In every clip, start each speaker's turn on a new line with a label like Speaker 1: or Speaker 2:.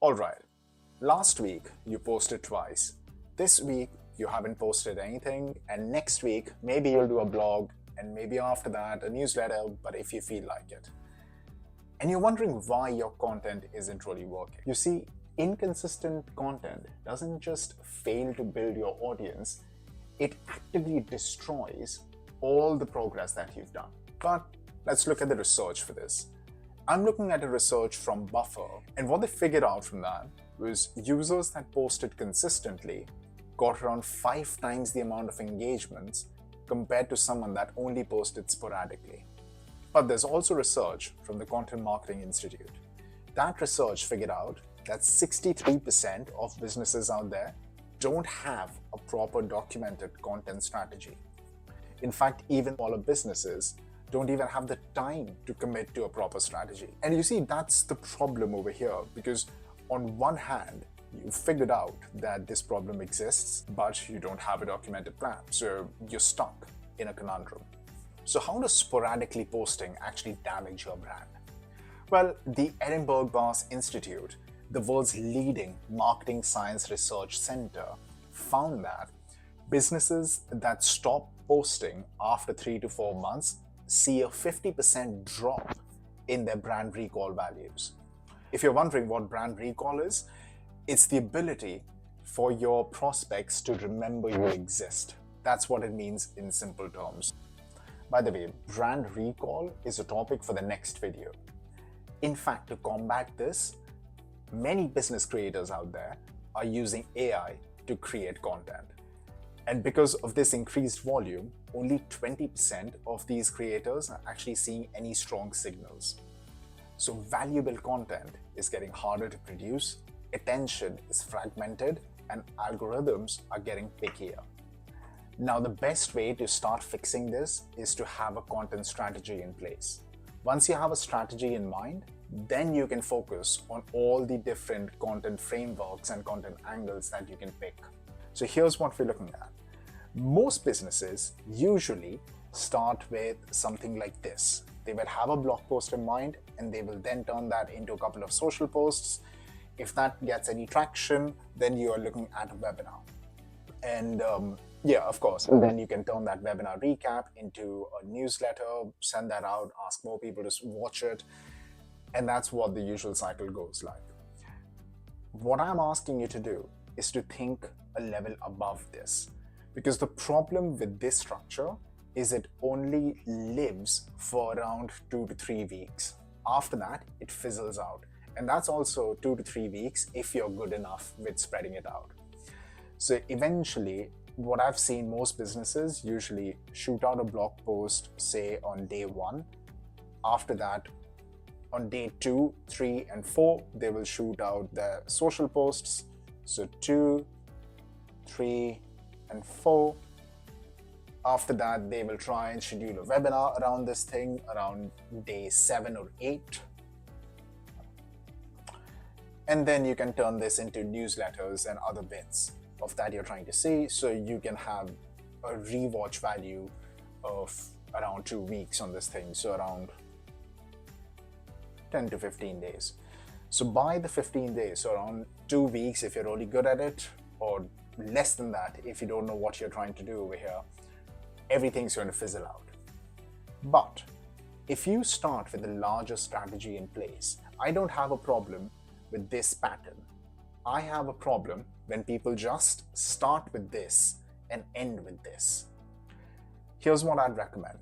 Speaker 1: Alright, last week you posted twice. This week you haven't posted anything, and next week maybe you'll do a blog, and maybe after that a newsletter, but if you feel like it. And you're wondering why your content isn't really working. You see, inconsistent content doesn't just fail to build your audience, it actively destroys all the progress that you've done. But let's look at the research for this. I'm looking at a research from Buffer, and what they figured out from that was users that posted consistently got around 5 times the amount of engagements compared to someone that only posted sporadically. But there's also research from the Content Marketing Institute. That research figured out that 63% of businesses out there don't have a proper documented content strategy. In fact, even smaller businesses don't even have the time to commit to a proper strategy. And you see, that's the problem over here, because on one hand, you figured out that this problem exists, but you don't have a documented plan. So you're stuck in a conundrum. So how does sporadically posting actually damage your brand? Well, the Edinburgh Bars Institute, the world's leading marketing science research center, found that businesses that stop posting after 3 to 4 months see a 50% drop in their brand recall values. If you're wondering what brand recall is, it's the ability for your prospects to remember you exist. That's what it means in simple terms. By the way, brand recall is a topic for the next video. In fact, to combat this, many business creators out there are using AI to create content. And because of this increased volume, only 20% of these creators are actually seeing any strong signals. So valuable content is getting harder to produce, attention is fragmented, and algorithms are getting pickier. Now, the best way to start fixing this is to have a content strategy in place. Once you have a strategy in mind, then you can focus on all the different content frameworks and content angles that you can pick. So here's what we're looking at. Most businesses usually start with something like this. They will have a blog post in mind, and they will then turn that into a couple of social posts. If that gets any traction, then you are looking at a webinar. And yeah, of course, and then you can turn that webinar recap into a newsletter, send that out, ask more people to watch it. And that's what the usual cycle goes like. What I'm asking you to do is to think a level above this. Because the problem with this structure is it only lives for around 2 to 3 weeks. After that, it fizzles out. And that's also 2 to 3 weeks if you're good enough with spreading it out. So eventually, what I've seen most businesses usually shoot out a blog post, say on day 1. After that, on day 2, 3, and 4, they will shoot out their social posts. So 2, 3, and 4. After that, they will try and schedule a webinar around this thing around day 7 or 8. And then you can turn this into newsletters and other bits of that you're trying to see. So you can have a rewatch value of around 2 weeks on this thing. So around 10 to 15 days. So by the 15 days, so around 2 weeks if you're really good at it, or less than that if you don't know what you're trying to do over here, everything's going to fizzle out. But if you start with a larger strategy in place, I don't have a problem with this pattern. I have a problem when people just start with this and end with this. Here's what I'd recommend.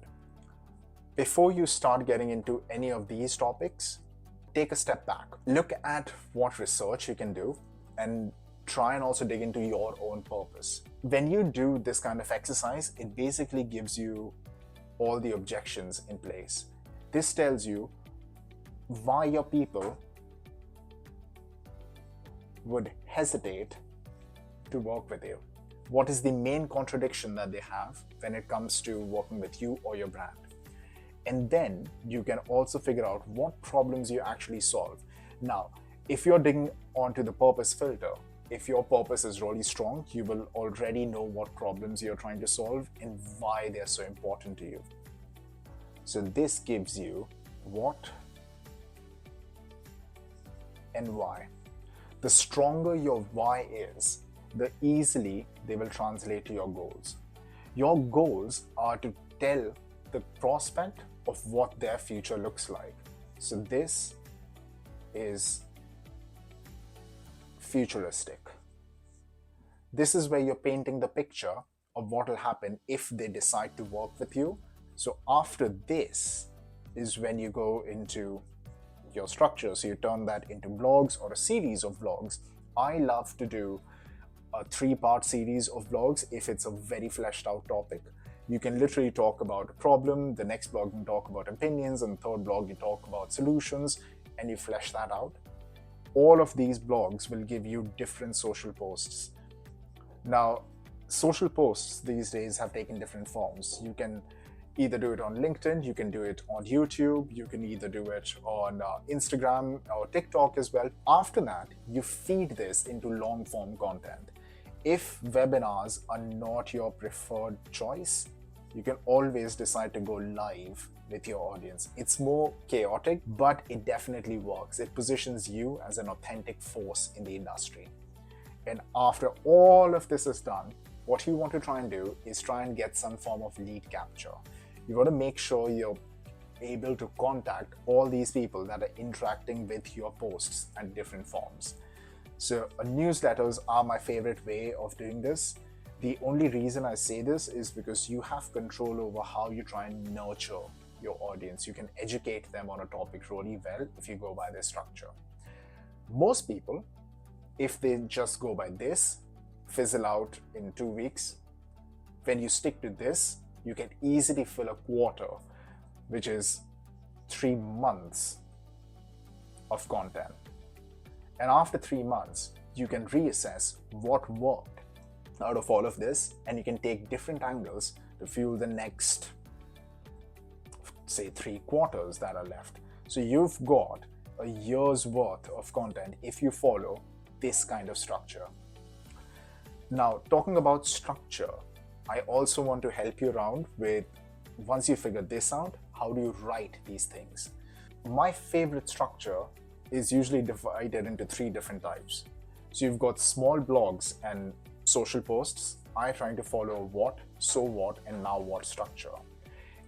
Speaker 1: Before you start getting into any of these topics, take a step back. Look at what research you can do and try and also dig into your own purpose. When you do this kind of exercise, it basically gives you all the objections in place. This tells you why your people would hesitate to work with you. What is the main contradiction that they have when it comes to working with you or your brand? And then you can also figure out what problems you actually solve. Now, if you're digging onto the purpose filter, if your purpose is really strong, you will already know what problems you're trying to solve and why they're so important to you. So this gives you what and why. The stronger your why is, the easily they will translate to your goals. Your goals are to tell the prospect of what their future looks like. So this is futuristic. This is where you're painting the picture of what will happen if they decide to work with you. So after this is when you go into your structure. So you turn that into blogs or a series of blogs. I love to do a 3-part series of blogs if it's a very fleshed out topic. You can literally talk about a problem, the next blog you can talk about opinions, and the third blog you talk about solutions, and you flesh that out. All of these blogs will give you different social posts. Now, social posts these days have taken different forms. You can either do it on LinkedIn, you can do it on YouTube, you can either do it on Instagram or TikTok as well. After that, you feed this into long form content. If webinars are not your preferred choice, you can always decide to go live with your audience. It's more chaotic, but it definitely works. It positions you as an authentic force in the industry. And after all of this is done, what you want to try and do is try and get some form of lead capture. You want to make sure you're able to contact all these people that are interacting with your posts and different forms. So newsletters are my favorite way of doing this. The only reason I say this is because you have control over how you try and nurture your audience. You can educate them on a topic really well if you go by this structure. Most people, if they just go by this, fizzle out in 2 weeks. When you stick to this, you can easily fill a quarter, which is 3 months of content. And after 3 months, you can reassess what worked out of all of this, and you can take different angles to fuel the next, say, 3 quarters that are left. So you've got a year's worth of content if you follow this kind of structure. Now, talking about structure, I also want to help you around with, once you figure this out, how do you write these things? My favorite structure is usually divided into 3 different types. So you've got small blogs and social posts. I'm trying to follow what, so what, and now what structure.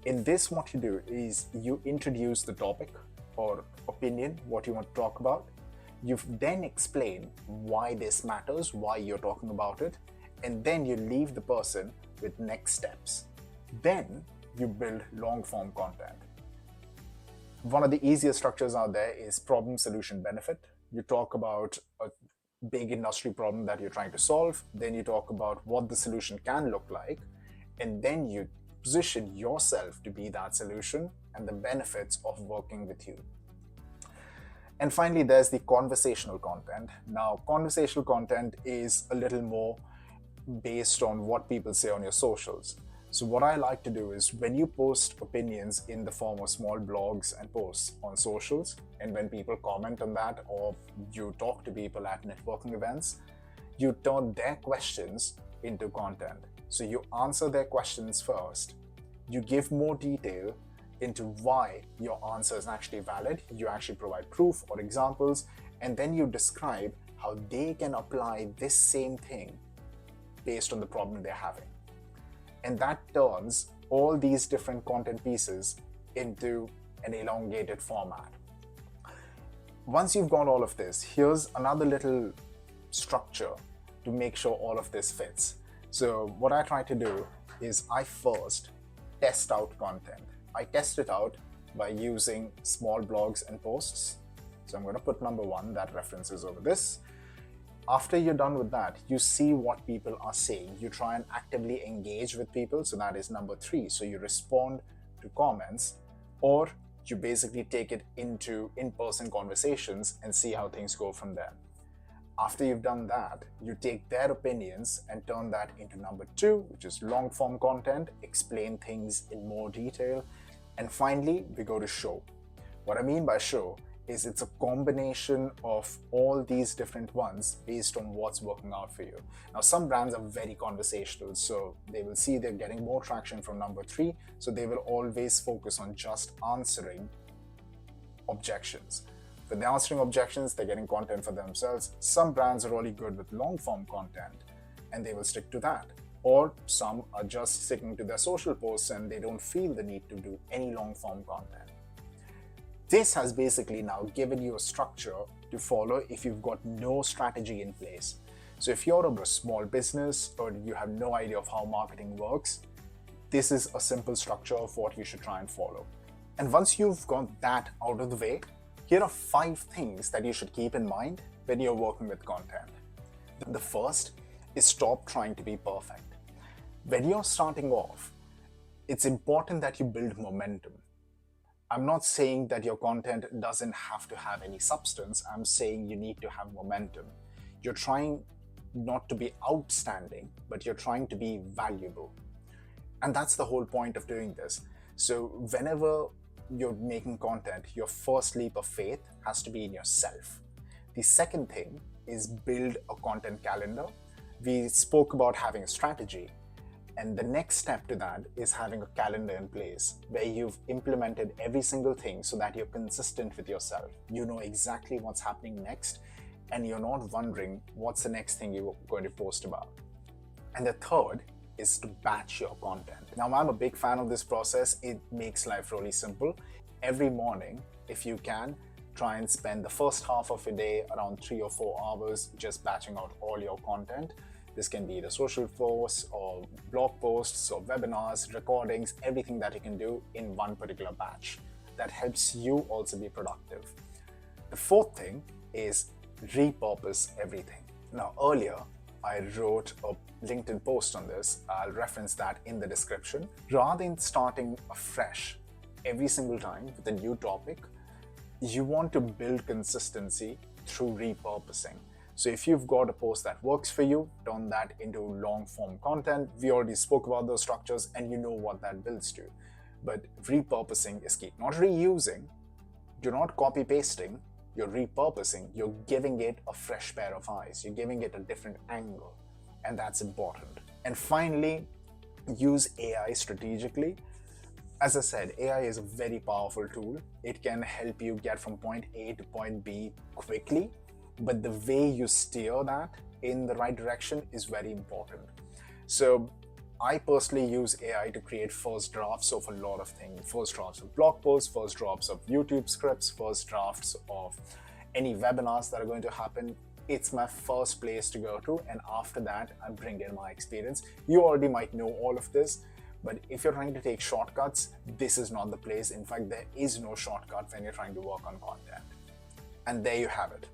Speaker 1: In this, what you do is you introduce the topic or opinion, what you want to talk about. You then explain why this matters, why you're talking about it, and then you leave the person with next steps. Then you build long form content. One of the easiest structures out there is problem, solution, benefit. You talk about a big industry problem that you're trying to solve, then you talk about what the solution can look like, and then you position yourself to be that solution and the benefits of working with you. And finally, there's the conversational content. Now, conversational content is a little more based on what people say on your socials. So what I like to do is when you post opinions in the form of small blogs and posts on socials, and when people comment on that or you talk to people at networking events, you turn their questions into content. So you answer their questions first, you give more detail into why your answer is actually valid, you actually provide proof or examples, and then you describe how they can apply this same thing based on the problem they're having. And that turns all these different content pieces into an elongated format. Once you've got all of this, here's another little structure to make sure all of this fits. So what I try to do is I first test out content. I test it out by using small blogs and posts. So I'm going to put number 1, that references over this. After you're done with that, you see what people are saying. You try and actively engage with people. So that is number 3. So you respond to comments, or you basically take it into in-person conversations and see how things go from there. After you've done that, you take their opinions and turn that into number 2, which is long form content, explain things in more detail. And finally, we go to show. What I mean by show is it's a combination of all these different ones based on what's working out for you. Now, some brands are very conversational, so they will see they're getting more traction from number 3, so they will always focus on just answering objections. When they're answering objections, they're getting content for themselves. Some brands are really good with long-form content and they will stick to that. Or some are just sticking to their social posts and they don't feel the need to do any long-form content. This has basically now given you a structure to follow if you've got no strategy in place. So if you're a small business or you have no idea of how marketing works, this is a simple structure of what you should try and follow. And once you've got that out of the way, here are 5 things that you should keep in mind when you're working with content. The first is stop trying to be perfect. When you're starting off, it's important that you build momentum. I'm not saying that your content doesn't have to have any substance. I'm saying you need to have momentum. You're trying not to be outstanding, but you're trying to be valuable. And that's the whole point of doing this. So whenever you're making content, your first leap of faith has to be in yourself. The second thing is build a content calendar. We spoke about having a strategy, and the next step to that is having a calendar in place where you've implemented every single thing so that you're consistent with yourself. You know exactly what's happening next, and you're not wondering what's the next thing you're going to post about. And the third is to batch your content. Now, I'm a big fan of this process. It makes life really simple. Every morning, if you can, try and spend the first half of a day, around 3 or 4 hours, just batching out all your content. This can be the social posts or blog posts or webinars, recordings, everything that you can do in one particular batch. That helps you also be productive. The fourth thing is repurpose everything. Now, earlier, I wrote a LinkedIn post on this. I'll reference that in the description. Rather than starting afresh every single time with a new topic, you want to build consistency through repurposing. So if you've got a post that works for you, turn that into long form content. We already spoke about those structures and you know what that builds to. But repurposing is key. Not reusing, you're not copy pasting, you're repurposing, you're giving it a fresh pair of eyes, you're giving it a different angle, and that's important. And finally, use AI strategically. As I said, AI is a very powerful tool. It can help you get from point A to point B quickly, but the way you steer that in the right direction is very important. So I personally use AI to create first drafts of a lot of things. First drafts of blog posts, first drafts of YouTube scripts, first drafts of any webinars that are going to happen. It's my first place to go to, and after that, I bring in my experience. You already might know all of this, but if you're trying to take shortcuts, this is not the place. In fact, there is no shortcut when you're trying to work on content. And there you have it.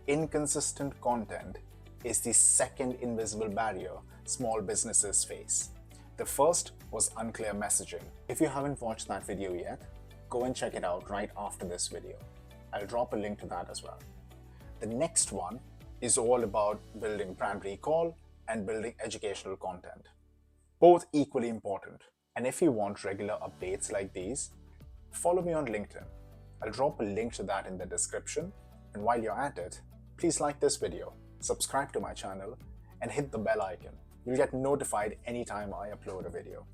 Speaker 1: Inconsistent content is the second invisible barrier small businesses face. The first was unclear messaging. If you haven't watched that video yet, go and check it out right after this video. I'll drop a link to that as well. The next one is all about building brand recall and building educational content. Both equally important. And if you want regular updates like these, follow me on LinkedIn. I'll drop a link to that in the description. And while you're at it, please like this video, subscribe to my channel, and hit the bell icon. You'll get notified anytime I upload a video.